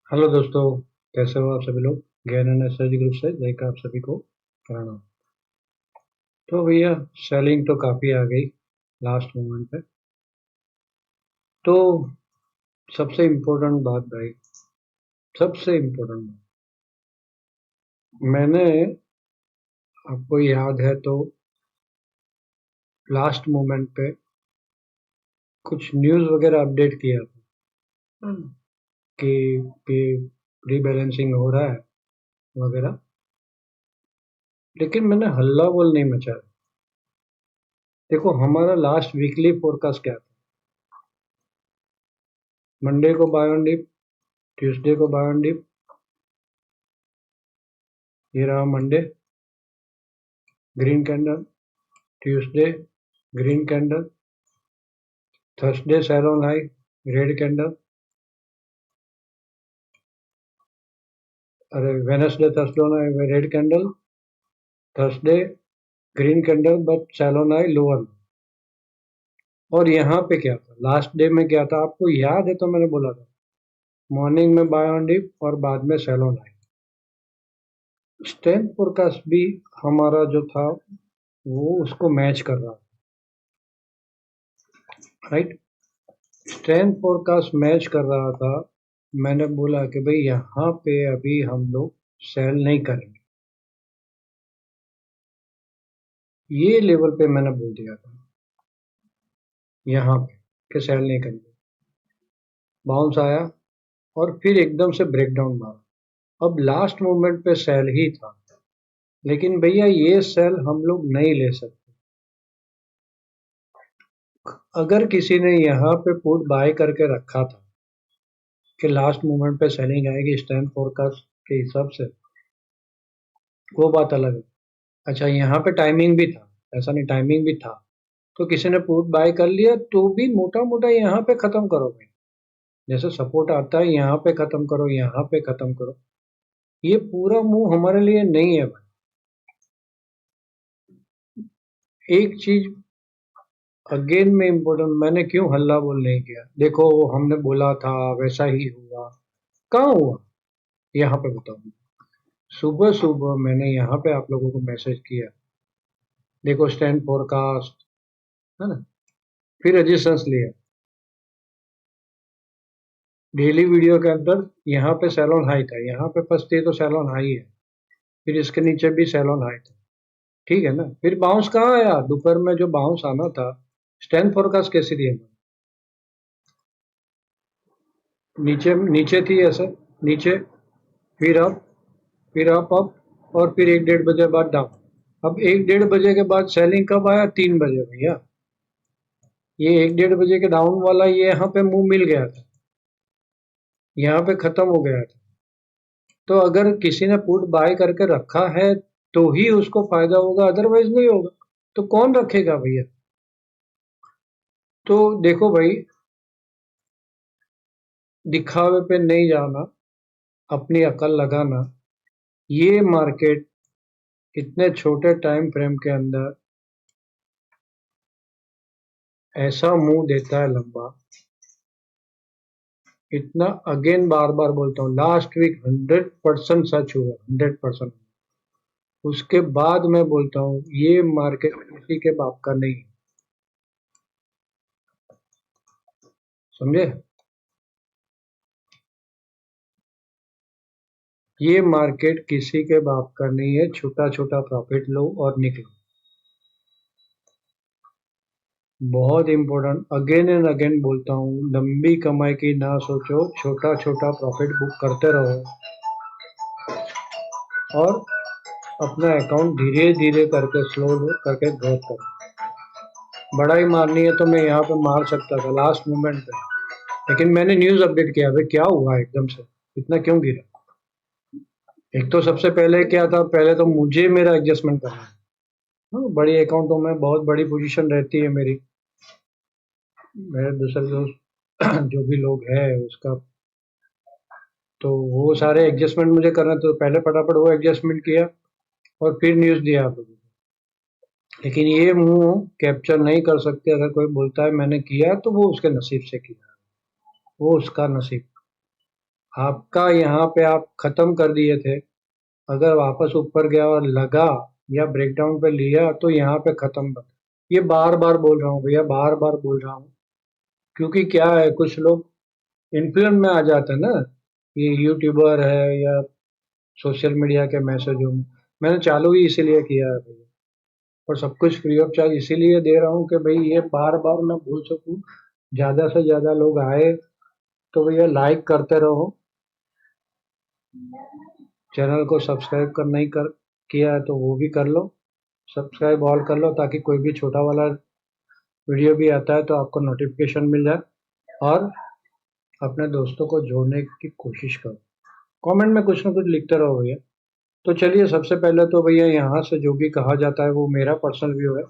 Hello दोस्तों, कैसे हो आप सभी लोग। ज्ञान एंड एस्ट्रोलॉजी ग्रुप से जय का आप सभी को प्रणाम। तो भैया, सेलिंग तो काफ़ी आ गई लास्ट मोमेंट पे। तो सबसे इम्पोर्टेंट बात भाई, सबसे इम्पोर्टेंट बात, मैंने, आपको याद है तो, लास्ट मोमेंट पे कुछ न्यूज़ वगैरह अपडेट किया था। हम्म। कि कि रीबैलेंसिंग हो रहा है वगैरह, लेकिन मैंने हल्ला बोल नहीं मचाया। देखो, हमारा लास्ट वीकली फोरकास्ट क्या था। मंडे को बाय ऑन डिप, ट्यूसडे को बाय ऑन डिप, ये रहा Monday green candle, Tuesday green candle, Thursday salon high red candle, अरे Wednesday Thursday high red candle, Thursday green candle but salon high lower. और यहाँ पे क्या था, लास्ट डे में क्या था आपको याद है तो मैंने बोला था, मॉर्निंग में बाय ऑन डिप और बाद में सैलॉन हाई। स्ट्रेंथ फोरकास्ट भी हमारा जो था वो उसको मैच कर रहा था, राइट। स्ट्रेंथ फोरकास्ट मैच कर रहा था। मैंने बोला कि भाई यहाँ पे अभी हम लोग सेल नहीं करेंगे, ये लेवल पे मैंने बोल दिया था यहाँ पे कि सेल नहीं करेंगे। बाउंस आया और फिर एकदम से ब्रेकडाउन मारा। अब लास्ट मोमेंट पे सेल ही था, लेकिन भैया ये सेल हम लोग नहीं ले सकते। अगर किसी ने यहाँ पे पुट बाय करके रखा था कि लास्ट मोमेंट पे सेलिंग आएगी स्टैंड फोरकास्ट के हिसाब से, वो बात अलग है। अच्छा, यहाँ पे टाइमिंग भी था, ऐसा नहीं, टाइमिंग भी था, तो किसी ने पुट बाय कर लिया तो भी मोटा मोटा यहाँ पे खत्म करो भाई। जैसे सपोर्ट आता है यहाँ पे खत्म करो, यहाँ पे खत्म करो। ये पूरा मुंह हमारे लिए नहीं है भाई। एक चीज अगेन में इम्पोर्टेंट, मैंने क्यों हल्ला बोल नहीं किया। देखो, हमने बोला था वैसा ही हुआ, कहाँ हुआ यहाँ पे बताओ। सुबह सुबह मैंने यहाँ पे आप लोगों को मैसेज किया, देखो स्टैंड फोरकास्ट, है ना। फिर रजिस्टेंस लिया, डेली वीडियो के अंदर यहाँ पे सैलॉन हाई था, यहाँ पे फर्स्ट डे तो सैलॉन हाई है, फिर इसके नीचे भी सैलॉन हाई था, ठीक है ना। फिर बाउंस कहाँ आया, दोपहर में जो बाउंस आना था, स्टैंड फोरकास्ट कैसी थी हमारी, नीचे नीचे थी ऐसे, नीचे, फिर अप, फिर अप और फिर एक डेढ़ बजे बाद डाउन। अब एक डेढ़ बजे के बाद सेलिंग कब आया, 3 बजे भैया। ये एक डेढ़ बजे के डाउन वाला ये यहाँ पे मुंह मिल गया था, यहाँ पे खत्म हो गया था। तो अगर किसी ने पुट बाय करके रखा है तो ही उसको फायदा होगा, अदरवाइज नहीं होगा। तो कौन रखेगा भैया। तो देखो भाई, दिखावे पे नहीं जाना, अपनी अकल लगाना। ये मार्केट इतने छोटे टाइम फ्रेम के अंदर ऐसा मुंह देता है लंबा, इतना, अगेन बार बार बोलता हूँ, लास्ट वीक 100% सच हुआ, 100%। उसके बाद मैं बोलता हूँ ये मार्केट किसी के बाप का नहीं है, समझे। ये मार्केट किसी के बाप का नहीं है, छोटा छोटा प्रॉफिट लो और निकलो। बहुत इंपॉर्टेंट, अगेन एंड अगेन बोलता हूँ, लंबी कमाई की ना सोचो, छोटा छोटा प्रॉफिट बुक करते रहो और अपना अकाउंट धीरे धीरे करके, स्लो करके ग्रोथ करो। बड़ा ही मारनी है तो मैं यहाँ पे मार सकता था लास्ट मोमेंट पे, लेकिन मैंने न्यूज अपडेट किया भाई क्या हुआ एकदम से, इतना क्यों गिरा। एक तो सबसे पहले क्या था, पहले तो मुझे मेरा एडजस्टमेंट करना है। हाँ, बड़ी अकाउंटों में बहुत बड़ी पोजीशन रहती है मेरी, मेरे दूसरे दोस्त जो भी लोग हैं उसका, तो वो सारे एडजस्टमेंट मुझे करना, तो पहले फटाफट वो एडजस्टमेंट किया और फिर न्यूज़ दिया आप लोगों को। लेकिन ये मुंह कैप्चर नहीं कर सकते, अगर कोई बोलता है मैंने किया तो वो उसके नसीब से किया, वो उसका नसीब। आपका यहाँ पे आप खत्म कर दिए थे, अगर वापस ऊपर गया और लगा या ब्रेकडाउन पे लिया तो यहाँ पे खत्म कर। ये बार बार बोल रहा हूँ भैया, बार बार बोल रहा हूँ, क्योंकि क्या है, कुछ लोग इन्फ्लुएंस में आ जाते हैं ना, ये यूट्यूबर है या सोशल मीडिया के मैसेजों में। मैंने चालू ही इसीलिए किया है भैया, और सब कुछ फ्री ऑफ चार्ज इसीलिए दे रहा हूँ कि भाई ये बार बार मैं बोल सकूँ, ज़्यादा से ज़्यादा लोग आए। तो भैया लाइक करते रहो, चैनल को सब्सक्राइब कर नहीं कर किया है तो वो भी कर लो, सब्सक्राइब ऑल कर लो, ताकि कोई भी छोटा वाला वीडियो भी आता है तो आपको नोटिफिकेशन मिल जाए। और अपने दोस्तों को जोड़ने की कोशिश करो, कमेंट में कुछ ना कुछ लिखते रहो भैया। तो चलिए, सबसे पहले तो भैया यहाँ से जो भी कहा जाता है वो मेरा पर्सनल व्यू है,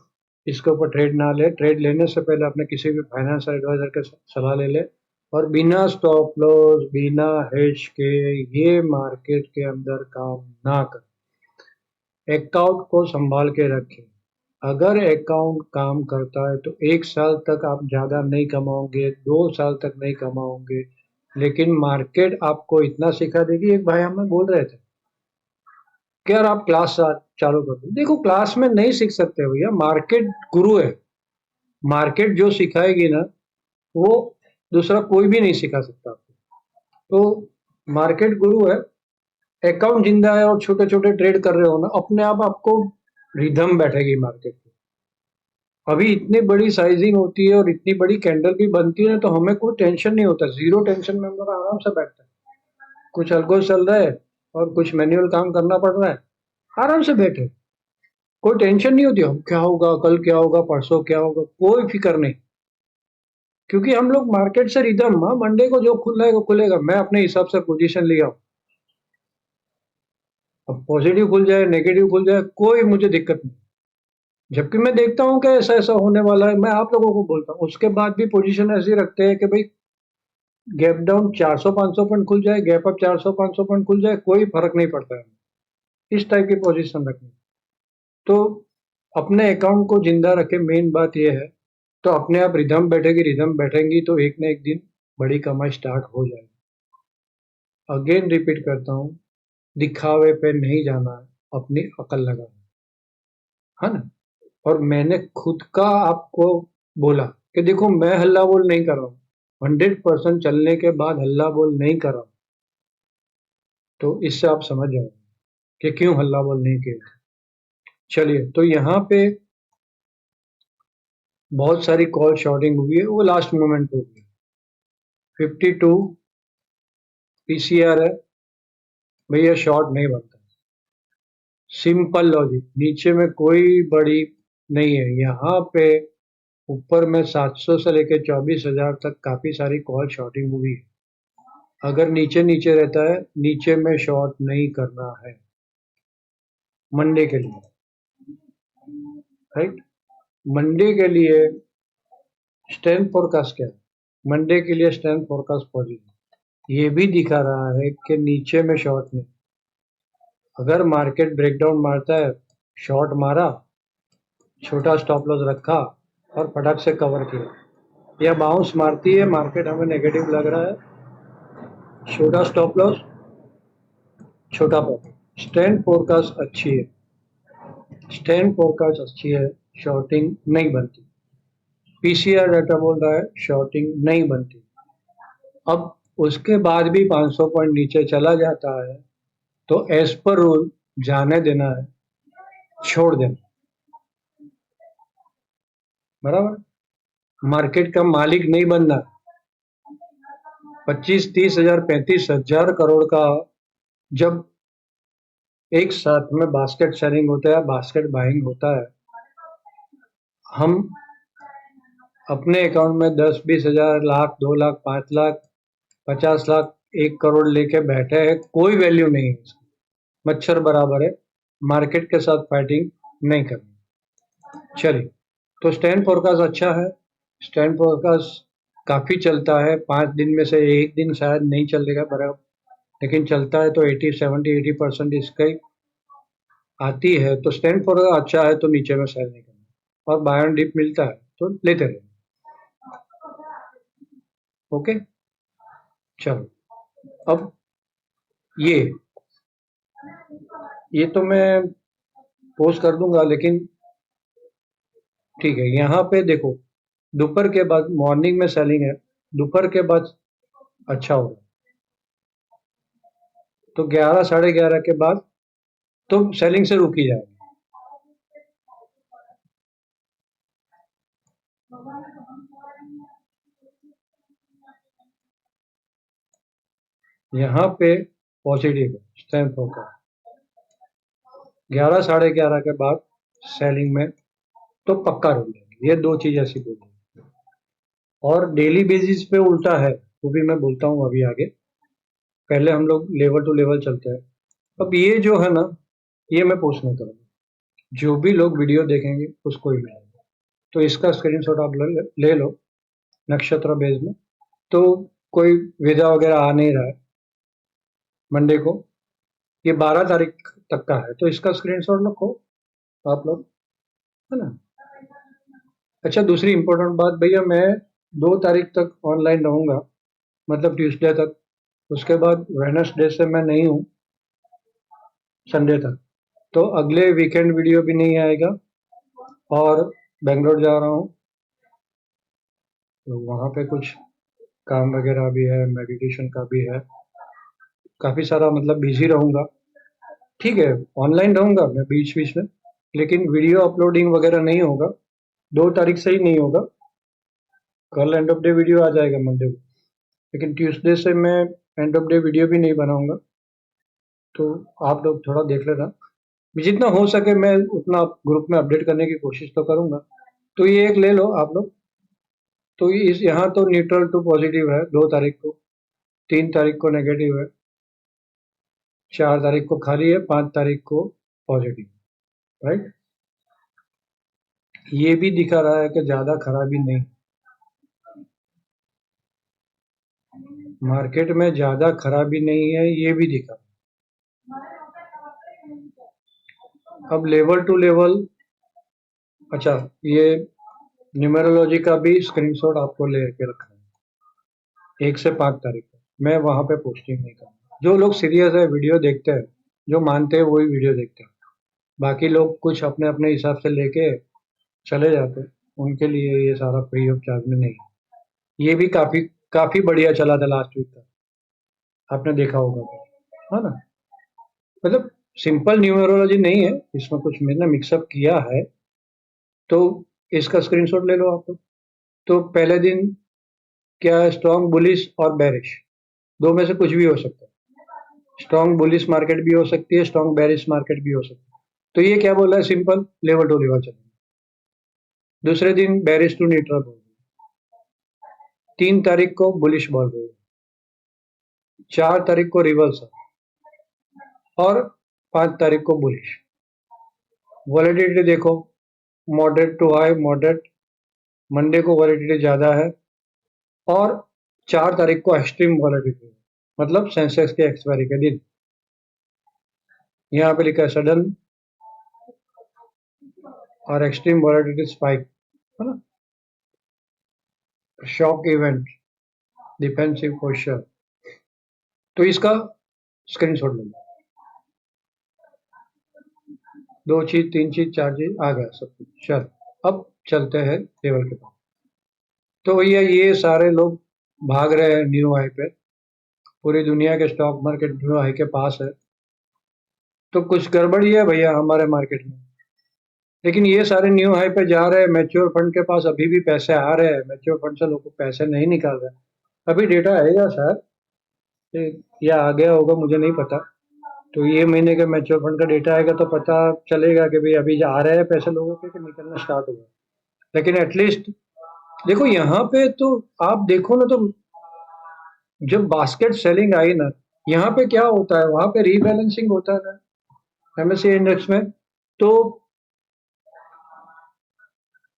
इसके ऊपर ट्रेड ना ले। ट्रेड लेने से पहले अपने किसी भी फाइनेंस एडवाइजर के सलाह ले ले, और बिना स्टॉप लॉस बिना हेज के ये मार्केट के अंदर काम ना कर। अकाउंट को संभाल के रखें। अगर अकाउंट काम करता है तो 1 साल तक आप ज़्यादा नहीं कमाओगे, 2 साल तक नहीं कमाओगे, लेकिन मार्केट आपको इतना सिखा देगी। एक भाई हमें बोल रहे थे कि यार आप क्लास चालू कर दो। देखो, क्लास में नहीं सीख सकते भैया, मार्केट गुरु है। मार्केट जो सिखाएगी ना, वो दूसरा कोई भी नहीं सिखा सकता आपको। तो मार्केट गुरु है, अकाउंट जिंदा है और छोटे छोटे ट्रेड कर रहे हो ना, अपने आप आपको रिदम बैठेगी मार्केट की। अभी इतनी बड़ी साइजिंग होती है और इतनी बड़ी कैंडल भी बनती है, तो हमें कोई टेंशन नहीं होता, जीरो टेंशन में हम लोग आराम से बैठते हैं। कुछ अल्गोस चल रहा है और कुछ मैनुअल काम करना पड़ रहा है, आराम से बैठे, कोई टेंशन नहीं होती। हम क्या होगा, कल क्या होगा, परसों क्या होगा, कोई फिक्र नहीं। क्योंकि हम लोग मार्केट से रिदम, हाँ, मंडे को जो खुल रहा है वो खुलेगा, मैं अपने हिसाब से पोजीशन लिया हूँ। अब पॉजिटिव खुल जाए नेगेटिव खुल जाए कोई मुझे दिक्कत नहीं, जबकि मैं देखता हूँ कि ऐसा ऐसा होने वाला है, मैं आप लोगों को बोलता हूँ, उसके बाद भी पोजीशन ऐसी रखते हैं कि भाई गैप डाउन 400-500 पॉइंट खुल जाए, गैप अप 400-500 पॉइंट खुल जाए, कोई फर्क नहीं पड़ता है। इस टाइप की पोजीशन रखनी। तो अपने अकाउंट को जिंदा रखे, मेन बात यह है। तो अपने आप रिदम बैठेगी, रिदम बैठेंगी तो एक ना एक दिन बड़ी कमाई स्टार्ट हो जाएगी। अगेन रिपीट करता हूँ, दिखावे पे नहीं जाना है, अपनी अकल लगाना है ना। और मैंने खुद का आपको बोला कि देखो, मैं हल्ला बोल नहीं कर रहा हूँ, 100% चलने के बाद हल्ला बोल नहीं कर रहा हूँ। तो इससे आप समझ जाओ कि क्यों हल्ला बोल नहीं किया। चलिए, तो यहाँ पे बहुत सारी कॉल शॉर्टिंग हुई है, वो लास्ट मोमेंट पे हुई है। 52 पीसीआर है भैया, शॉर्ट नहीं बनता। सिंपल लॉजिक, नीचे में कोई बड़ी नहीं है यहाँ पे। ऊपर में 700 से लेकर 24,000 तक काफी सारी कॉल शॉर्टिंग हुई है। अगर नीचे नीचे रहता है, नीचे में शॉर्ट नहीं करना है मंडे के लिए, राइट। मंडे के लिए स्टैंड फोरकास्ट क्या है? मंडे के लिए स्टैंड फोरकास्ट पॉजिटिव, ये भी दिखा रहा है कि नीचे में शॉर्ट नहीं। अगर मार्केट ब्रेकडाउन मारता है, शॉर्ट मारा, छोटा स्टॉप लॉस रखा और फटाक से कवर किया, या बाउंस मारती है मार्केट, हमें नेगेटिव लग रहा है, छोटा स्टॉप लॉस, छोटा प्रॉफिट। स्टैंड फोरकास्ट अच्छी है, स्टैंड फोरकास्ट अच्छी है, शॉर्टिंग नहीं बनती। पीसीआर डाटा बोल रहा है शॉर्टिंग नहीं बनती। अब उसके बाद भी 500 पॉइंट नीचे चला जाता है तो एज पर रूल जाने देना है, छोड़ देना, बराबर। मार्केट का मालिक नहीं बनना। 25-30 हजार 35,000 करोड़ का जब एक साथ में बास्केट सेलिंग होता है, बास्केट बाइंग होता है, हम अपने अकाउंट में 10-20 हजार, लाख, 2 लाख, 5 लाख, 50 लाख, 1 करोड़ लेके बैठे हैं, कोई वैल्यू नहीं है इसकी, मच्छर बराबर है। मार्केट के साथ फाइटिंग नहीं करनी। चलिए, तो स्टैंड फोरकास्ट अच्छा है, स्टैंड फोरकास्ट काफी चलता है। 5 दिन में से एक दिन शायद नहीं चलेगा बराबर, लेकिन चलता है तो 80-70-80% इसका आती है। तो स्टैंड फोरकास्ट अच्छा है तो नीचे में सेल नहीं करना, और बाय ऑन डिप मिलता है तो लेते रहे। ओके, चलो। अब ये ये तो मैं पोस्ट कर दूंगा, लेकिन ठीक है, यहाँ पे देखो, दोपहर के बाद मॉर्निंग में सेलिंग है, दोपहर के बाद अच्छा होगा, तो 11 साढ़े 11 के बाद तो सेलिंग से रुकी जाएगी। यहाँ पे पॉजिटिव है, स्ट्रेंथ होगा, 11 साढ़े 11 के बाद सेलिंग में तो पक्का रुक जाएगी। ये दो चीज ऐसी बोली। और डेली बेसिस पे उल्टा है, वो भी मैं बोलता हूँ अभी आगे। पहले हम लोग लेवल टू लेवल चलते हैं। अब ये जो है ना, ये मैं पोस्ट नहीं करूँगा, जो भी लोग वीडियो देखेंगे उसको ही मिलेगा। तो इसका स्क्रीनशॉट आप ले लो नक्षत्र बेस में। तो कोई वीजा वगैरह आ नहीं रहा है मंडे को, ये 12 तारीख तक का है, तो इसका स्क्रीनशॉट रखो आप लोग, है ना। अच्छा, दूसरी इंपॉर्टेंट बात भैया, मैं 2 तारीख तक ऑनलाइन रहूंगा, मतलब ट्यूसडे तक। उसके बाद वेडनेसडे से मैं नहीं हूँ, संडे तक। तो अगले वीकेंड वीडियो भी नहीं आएगा। और बेंगलोर जा रहा हूँ, तो वहाँ पे कुछ काम वगैरह भी है, मेडिटेशन का भी है, काफ़ी सारा, मतलब बिजी रहूँगा। ठीक है, ऑनलाइन रहूँगा मैं बीच बीच में, लेकिन वीडियो अपलोडिंग वगैरह नहीं होगा, 2 तारीख से ही नहीं होगा। कल एंड ऑफ डे वीडियो आ जाएगा मंडे को, लेकिन ट्यूसडे से मैं एंड ऑफ डे वीडियो भी नहीं बनाऊंगा। तो आप लोग थोड़ा देख लेना, जितना हो सके मैं उतना ग्रुप में अपडेट करने की कोशिश तो करूंगा। तो ये एक ले लो आप लोग। तो इस यहाँ तो न्यूट्रल टू पॉजिटिव है 2 तारीख को, 3 तारीख को नेगेटिव है, 4 तारीख को खाली है, 5 तारीख को पॉजिटिव, राइट। ये भी दिखा रहा है कि ज्यादा खराबी नहीं, मार्केट में ज्यादा खराबी नहीं है, ये भी दिखा। अब लेवल टू लेवल, अच्छा, ये न्यूमेरोलॉजी का भी स्क्रीनशॉट आपको लेके रखना है, 1 से 5 तारीख को। मैं वहां पे पोस्टिंग नहीं करूँगा। जो लोग सीरियस है, वीडियो देखते हैं, जो मानते हैं वही वीडियो देखते हैं, बाकी लोग कुछ अपने अपने हिसाब से लेके चले जाते हैं, उनके लिए ये सारा फ्री ऑफ चार्ज में नहीं है। ये भी काफी काफी बढ़िया चला था लास्ट वीक तक, आपने देखा होगा तो, है ना। मतलब सिंपल न्यूमेरोलॉजी नहीं है, इसमें कुछ मैंने मिक्सअप किया है। तो इसका स्क्रीनशॉट ले लो आप लोग। तो पहले दिन क्या है, स्ट्रॉन्ग बुलिश और बेरिश, दो में से कुछ भी हो सकता है। स्ट्रॉन्ग बुलिश मार्केट भी हो सकती है, स्ट्रॉन्ग बेरिश मार्केट भी हो सकती है। तो ये क्या बोल रहा है, सिंपल लेवल टू लेवल चलेगा। दूसरे दिन बेरिश टू न्यूट्रल बोल रही है, 3 तारीख को बुलिश बोल रही है, 4 तारीख को रिवर्स है, और 5 तारीख को बुलिश। वॉलेटिलिटी देखो, moderate to high moderate, Monday को वॉलेटिलिटी ज्यादा है, और 4 तारीख को एक्सट्रीम वॉलेटिलिटी, मतलब सेंसेक्स के एक्सपायरी के दिन। यहाँ पे लिखा है सडन और एक्सट्रीम वॉलेटिलिटी स्पाइक, है ना, शॉक इवेंट, डिफेंसिव पोस्चर। तो इसका स्क्रीनशॉट ले लो, 2 चीज, 3 चीज, 4 चीज आ गया सब कुछ। चल, अब चलते हैं लेवल के पास। तो भैया ये सारे लोग भाग रहे हैं न्यू हाई पे, पूरी दुनिया के स्टॉक मार्केट न्यू हाई के पास है, तो कुछ गड़बड़ी है भैया हमारे मार्केट में। लेकिन ये सारे न्यू हाई पे जा रहे हैं, मैच्योर फंड के पास अभी भी पैसे आ रहे हैं, मैच्योर फंड से लोग पैसे नहीं निकाल रहे। अभी डेटा आएगा शायद, या आ गया होगा, मुझे नहीं पता। तो ये महीने के म्यूचुअल फंड का डेटा आएगा तो पता चलेगा कि भाई अभी आ रहे हैं पैसे लोगों के, कि निकलना स्टार्ट हुआ। लेकिन एटलीस्ट देखो यहाँ पे तो, आप देखो ना, तो जब बास्केट सेलिंग आई ना, यहाँ पे क्या होता है, वहां पे रीबैलेंसिंग होता है ना एमएससी इंडेक्स में, तो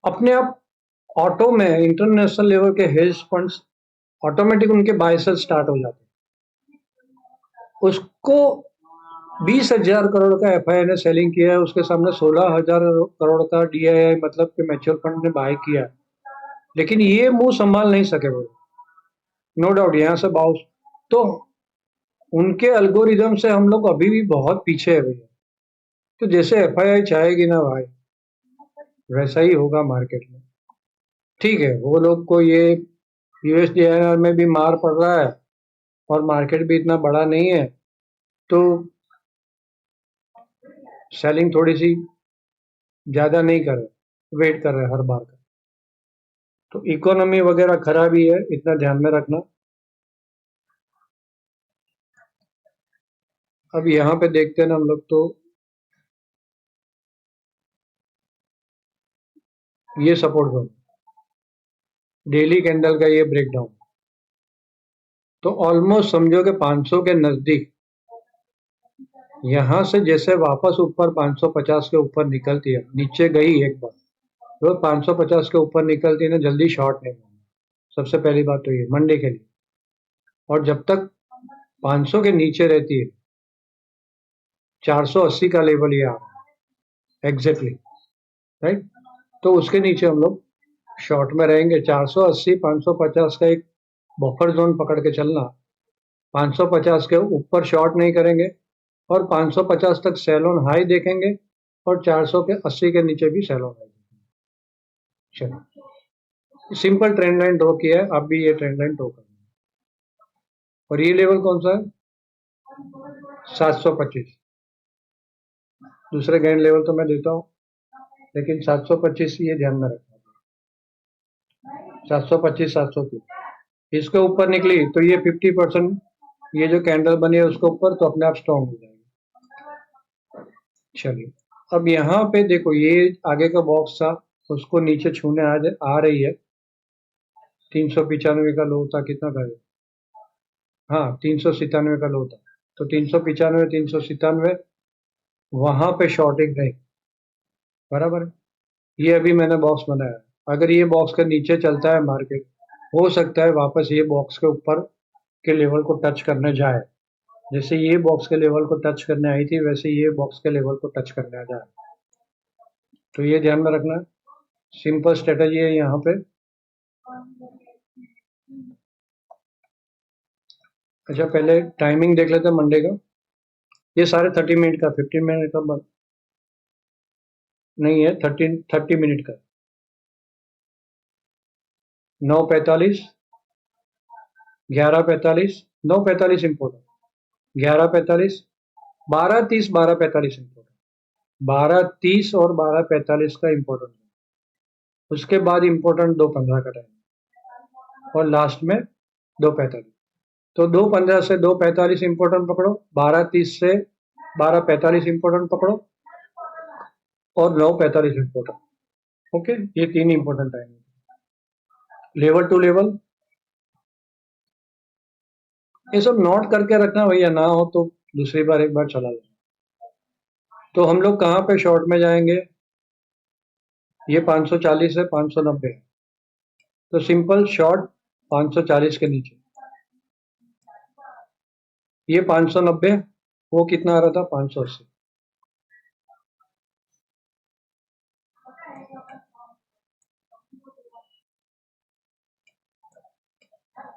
अपने आप ऑटो में इंटरनेशनल लेवल के हेज फंड्स ऑटोमेटिक उनके बाय सेल स्टार्ट हो जाते हैं। उसको 20,000 करोड़ का एफआई ने सेलिंग किया है, उसके सामने 16,000 करोड़ का डीआईआई, मतलब कि म्यूचुअल फंड ने बाय किया, लेकिन ये मुंह संभाल नहीं सके वो, नो डाउट यहाँ से बाउंस। तो उनके अल्गोरिदम से हम लोग अभी भी बहुत पीछे है भैया। तो जैसे एफआईआई चाहेगी ना भाई, वैसा ही होगा मार्केट में। ठीक है, वो लोग को ये यूएसडीआईएनआर में भी मार पड़ रहा है और मार्केट भी इतना बड़ा नहीं है, तो सेलिंग थोड़ी सी ज्यादा नहीं कर रहे, वेट कर रहे हैं हर बार का। तो इकोनॉमी वगैरह खराब ही है, इतना ध्यान में रखना। अब यहाँ पे देखते हैं ना हम लोग, तो ये सपोर्ट जोन, डेली कैंडल का ये ब्रेकडाउन, तो ऑलमोस्ट समझो कि 500 के नजदीक यहाँ से जैसे वापस ऊपर 550 के ऊपर निकलती है, नीचे गई एक बार, तो 550 के ऊपर निकलती है ना, जल्दी शॉर्ट नहीं होना। सबसे पहली बात तो ये मंडे के लिए। और जब तक 500 के नीचे रहती है, 480 का लेवल ये आ रहा है एग्जैक्टली, राइट। तो उसके नीचे हम लोग शॉर्ट में रहेंगे। 480 550 का एक बफर जोन पकड़ के चलना, 550 के ऊपर शॉर्ट नहीं करेंगे और 550 तक सेल ऑन हाई देखेंगे और 400 के 80 के नीचे भी सेल ऑन हाई देखेंगे। चलो, सिंपल ट्रेंड लाइन ड्रॉ किया है, आप भी ये ट्रेंड लाइन ड्रॉ करना। और ये लेवल कौन सा है? 725। दूसरे गैंड लेवल तो मैं देता हूँ, लेकिन 725 ये ध्यान में रखना। 725 730 इसके ऊपर निकली तो ये 50%, ये जो कैंडल बनी है उसके ऊपर, तो अपने आप स्ट्रॉन्ग हो जाएगी। चलिए, अब यहाँ पे देखो, ये आगे का बॉक्स था, उसको नीचे छूने आ रही है। 395 का लो था, कितना था ये? हाँ, 397 का लो था। तो 395 397 वहां पे शॉर्टिंग नहीं, बराबर है। ये अभी मैंने बॉक्स बनाया है, अगर ये बॉक्स के नीचे चलता है मार्केट, हो सकता है वापस ये बॉक्स के ऊपर के लेवल को टच करने जाए। जैसे ये बॉक्स के लेवल को टच करने आई थी, वैसे ये बॉक्स के लेवल को टच करने आ जाए। तो ये ध्यान में रखना, सिंपल स्ट्रेटेजी है यहाँ पे। अच्छा, पहले टाइमिंग देख लेते हैं मंडे का। ये सारे 30 मिनट का, 15 मिनट का नहीं है, 30 मिनट का। 9:45, 11:45, 9:45 इम्पोर्टेंट, 11:45, 12:30, 12:45 इम्पोर्टेंट, 12:30 और 12:45 का इम्पोर्टेंट। उसके बाद इम्पोर्टेंट 2:15 का टाइम, और लास्ट में 2:45। तो 2:15 से 2:45 इम्पोर्टेंट पकड़ो, 12:30 से 12:45 इम्पोर्टेंट पकड़ो, और 9:45 इम्पोर्टेंट। ओके, ये तीन इम्पोर्टेंट टाइम है। लेवल टू लेवल ये सब नोट करके रखना भैया, ना हो तो दूसरी बार एक बार चला जाए। तो हम लोग कहाँ पे शॉर्ट में जाएंगे? ये 540 है, 590 है, तो सिंपल शॉर्ट 540 के नीचे। ये 590, वो कितना आ रहा था? 580।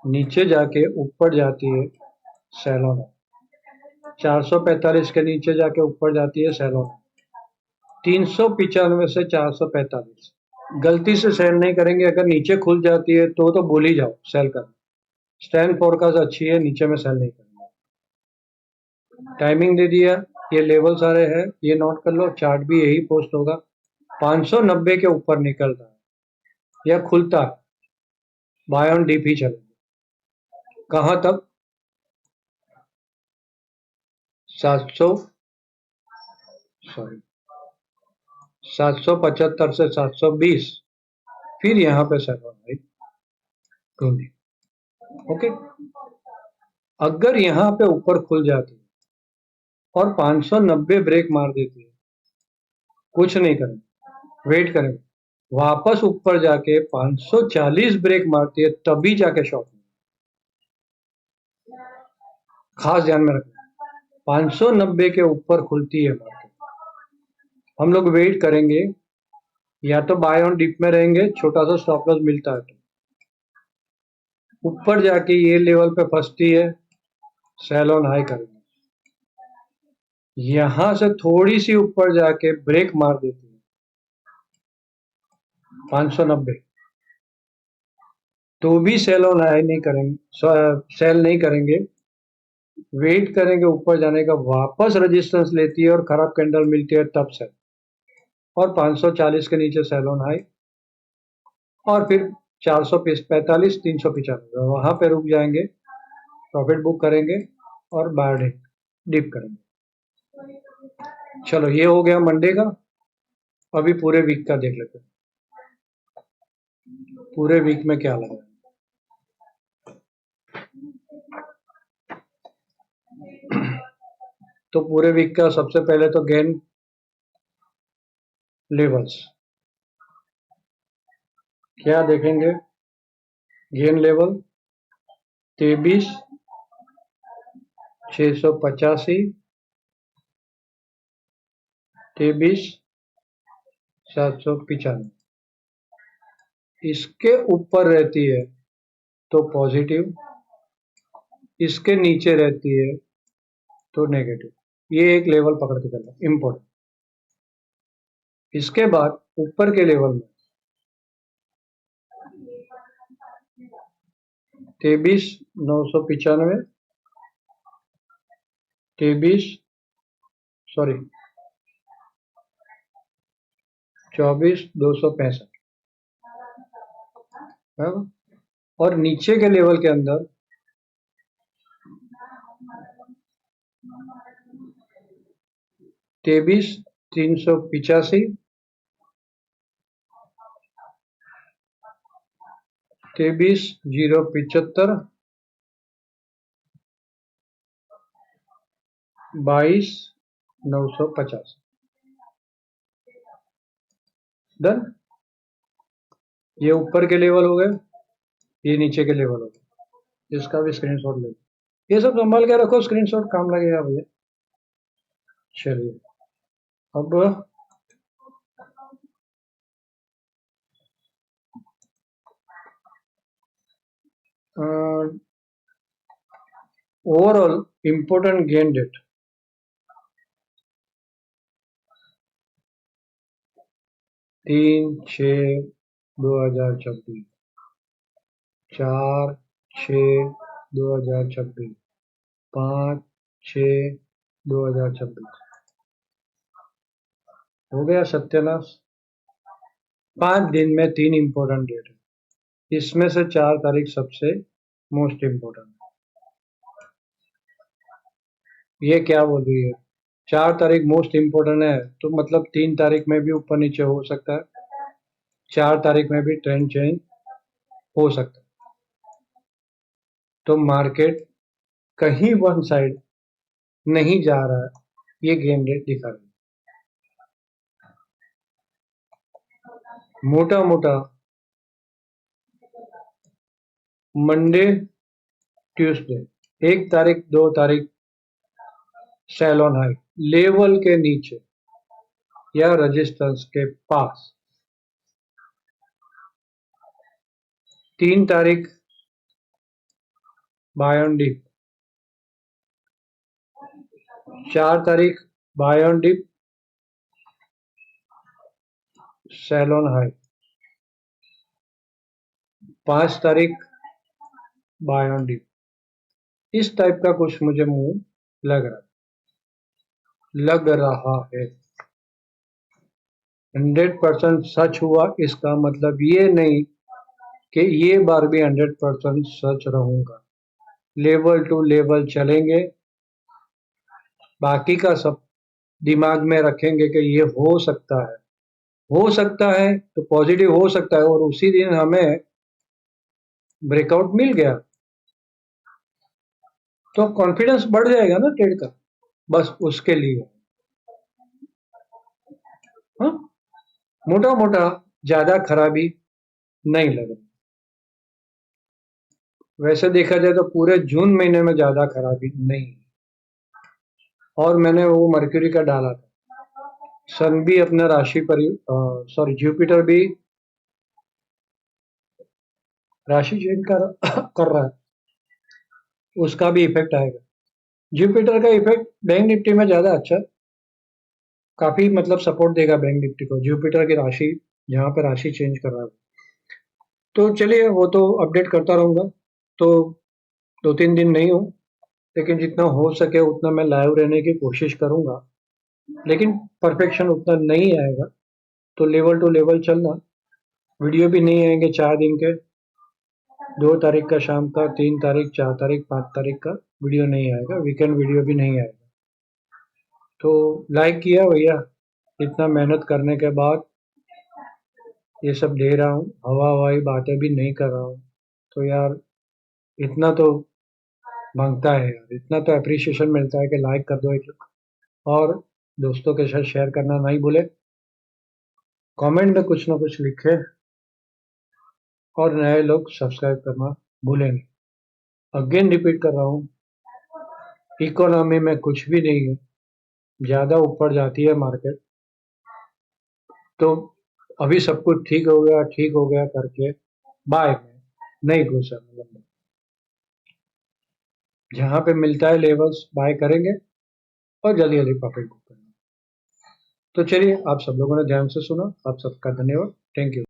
नीचे जाके ऊपर जाती है सेलोन, 445 के नीचे जाके ऊपर जाती है सेलोन, 395 से 445। गलती से सेल नहीं करेंगे, अगर नीचे खुल जाती है तो भूल ही जाओ सेल करना। स्टैंड फोरकास्ट अच्छी है, नीचे में सेल नहीं करना। टाइमिंग दे दिया, ये लेवल सारे हैं, ये नोट कर लो, चार्ट भी यही पोस्ट होगा। 590 के ऊपर निकलता है या खुलता है, बाय ऑन डीप ही चलेगा। कहां तक? 700, सॉरी, 775 से 720, फिर यहाँ पे 720। ओके, अगर यहाँ पे ऊपर खुल जाती है और 590 ब्रेक मार देती है, कुछ नहीं करेंगे, वेट करेंगे, वापस ऊपर जाके 540 ब्रेक मारती है, तभी जाके शॉर्ट। खास ध्यान में रखना, 590 के ऊपर खुलती है मार्केट, हम लोग वेट करेंगे, या तो बाय ऑन डिप में रहेंगे, छोटा सा स्टॉप लॉस मिलता है तो ऊपर जाके ये लेवल पे फंसती है, सेल ऑन हाई करेंगे, यहां से थोड़ी सी ऊपर जाके ब्रेक मार देती है 590, तो भी सेल ऑन हाई नहीं करेंगे, सेल नहीं करेंगे, वेट करेंगे ऊपर जाने का, वापस रेजिस्टेंस लेती है और खराब कैंडल मिलती है तब सेल, और 540 के नीचे सेल ऑन हाई, और फिर 445, 395 वहां पे रुक जाएंगे, प्रॉफिट बुक करेंगे और बाय डिप करेंगे। चलो ये हो गया मंडे का। अभी पूरे वीक का देख लेते हैं, पूरे वीक में क्या लगा। तो पूरे वीक का सबसे पहले तो गेन लेवल्स क्या देखेंगे, गेन लेवल 23,685, 23,795, इसके ऊपर रहती है तो पॉजिटिव, इसके नीचे रहती है तो नेगेटिव, ये एक लेवल पकड़ के चलना इम्पोर्टेंट। इसके बाद ऊपर के लेवल में 23,995, 24,265, और नीचे के लेवल के अंदर 23,385, 23,075, 22,950, डन। ये ऊपर के लेवल हो गए, ये नीचे के लेवल हो गए, इसका भी स्क्रीनशॉट ले, ये सब संभाल के रखो, स्क्रीनशॉट काम लगेगा भैया। चलिए अब ओवरऑल इम्पोर्टेंट गेन डेट 3/6/2026, 4/6/2026, 5/6/2026, हो गया सत्यानाश। 5 दिन में 3 इम्पोर्टेंट डेट है, इसमें से 4 तारीख सबसे मोस्ट इम्पोर्टेंट है। ये क्या बोल रही है, 4 तारीख मोस्ट इम्पोर्टेंट है तो मतलब 3 तारीख में भी ऊपर नीचे हो सकता है, 4 तारीख में भी ट्रेंड चेंज हो सकता है, तो मार्केट कहीं वन साइड नहीं जा रहा है, ये गेम डेट दिखा रही है। मोटा मोटा मंडे ट्यूसडे 1 तारीख 2 तारीख सेल ऑन हाई लेवल के नीचे या रेजिस्टेंस के पास, 3 तारीख बाय ऑन डिप, 4 तारीख buy on dip sell on high, 5 तारीख बाय ऑन डिप। इस टाइप का कुछ मुझे मूव लग रहा है। 100% सच हुआ इसका मतलब ये नहीं कि ये बार भी 100% सच रहूंगा, लेवल टू लेवल चलेंगे, बाकी का सब दिमाग में रखेंगे कि ये हो सकता है तो पॉजिटिव हो सकता है, और उसी दिन हमें ब्रेकआउट मिल गया तो कॉन्फिडेंस बढ़ जाएगा ना ट्रेड का, बस उसके लिए। हाँ, मोटा मोटा ज्यादा खराबी नहीं लग रही, वैसे देखा जाए तो पूरे जून महीने में ज्यादा खराबी नहीं, और मैंने वो मर्क्यूरी का डाला था, सन भी अपना राशि पर, सॉरी जुपिटर भी राशि चेंज कर रहा है, उसका भी इफेक्ट आएगा। जुपिटर का इफेक्ट बैंक निफ्टी में ज़्यादा अच्छा, काफ़ी मतलब सपोर्ट देगा बैंक निफ्टी को, जुपिटर की राशि जहाँ पे राशि चेंज कर रहा है। तो चलिए वो तो अपडेट करता रहूँगा। तो 2-3 दिन नहीं हूँ, लेकिन जितना हो सके उतना मैं लाइव रहने की कोशिश करूँगा, लेकिन परफेक्शन उतना नहीं आएगा। तो लेवल टू लेवल चलना, वीडियो भी नहीं आएंगे 4 दिन के, 2 तारीख का शाम का, 3 तारीख, 4 तारीख, 5 तारीख का वीडियो नहीं आएगा, वीकेंड वीडियो भी नहीं आएगा। तो लाइक किया भैया, इतना मेहनत करने के बाद ये सब दे रहा हूँ, हवा हवाई बातें भी नहीं कर रहा हूँ, तो यार इतना तो मांगता है यार, इतना तो अप्रिशिएशन मिलता है कि लाइक कर दो एक, और दोस्तों के साथ शेयर करना नहीं भूले, कमेंट में कुछ ना कुछ लिखे, और नए लोग सब्सक्राइब करना भूलें नहीं। अगेन रिपीट कर रहा हूँ, इकोनॉमी में कुछ भी नहीं है, ज़्यादा ऊपर जाती है मार्केट तो अभी सब कुछ ठीक हो गया करके बाय में नहीं घुसा, मतलब जहाँ पे मिलता है लेवल्स बाय करेंगे और जल्दी जल्दी प्रॉफिट बुक करेंगे। तो चलिए, आप सब लोगों ने ध्यान से सुना, आप सबका धन्यवाद, थैंक यू।